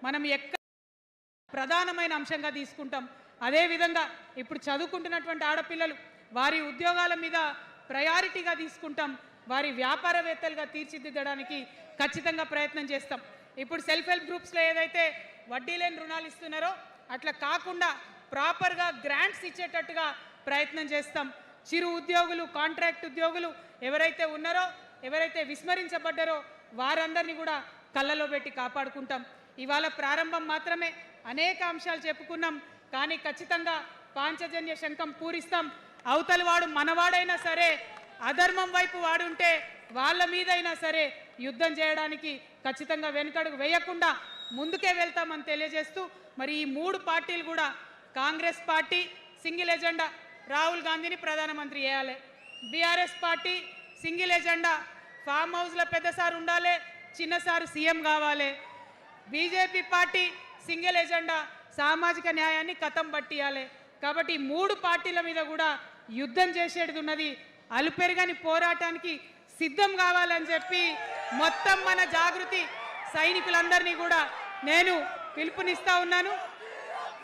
మనం ప్రధానమైన అంశంగా తీసుకుంటాం. అదేవిధంగా ఇప్పుడు చదువుకుంటున్నటువంటి ఆడపిల్లలు వారి ఉద్యోగాల మీద ప్రయారిటీగా తీసుకుంటాం. వారి వ్యాపారవేత్తలుగా తీర్చిదిద్దడానికి ఖచ్చితంగా ప్రయత్నం చేస్తాం. ఇప్పుడు సెల్ఫ్ హెల్ప్ గ్రూప్స్లో ఏదైతే వడ్డీ లేని రుణాలు ఇస్తున్నారో అట్లా కాకుండా ప్రాపర్గా గ్రాంట్స్ ఇచ్చేటట్టుగా ప్రయత్నం చేస్తాం. చిరు ఉద్యోగులు, కాంట్రాక్ట్ ఉద్యోగులు ఎవరైతే ఉన్నారో, ఎవరైతే విస్మరించబడ్డారో వారందరినీ కూడా కళ్ళలో పెట్టి కాపాడుకుంటాం. ఇవాళ ప్రారంభం మాత్రమే, అనేక అంశాలు చెప్పుకున్నాం. కానీ ఖచ్చితంగా పాంచజన్య శంఖం పూరిస్తాం. అవతలి వాడు మనవాడైనా సరే, అధర్మం వైపు వాడుంటే వాళ్ళ మీదైనా సరే యుద్ధం చేయడానికి ఖచ్చితంగా వెనుకడుగు వేయకుండా ముందుకే వెళ్తామని తెలియజేస్తూ, మరి ఈ 3 పార్టీలు కూడా, Congress party single agenda Rahul గాంధీని ప్రధానమంత్రి చేయాలి, BRS party single agenda farm హౌస్లో పెద్దసారి ఉండాలి, చిన్నసారి సీఎం కావాలి, బీజేపీ పార్టీ సింగిల్ ఎజెండా సామాజిక న్యాయాన్ని కథం పట్టియాలి. కాబట్టి 3 పార్టీల మీద కూడా యుద్ధం చేసేది ఉన్నది. అలుపెరగని పోరాటానికి సిద్ధం కావాలని చెప్పి మొత్తం మన జాగృతి సైనికులందరినీ కూడా నేను పిలుపునిస్తా ఉన్నాను.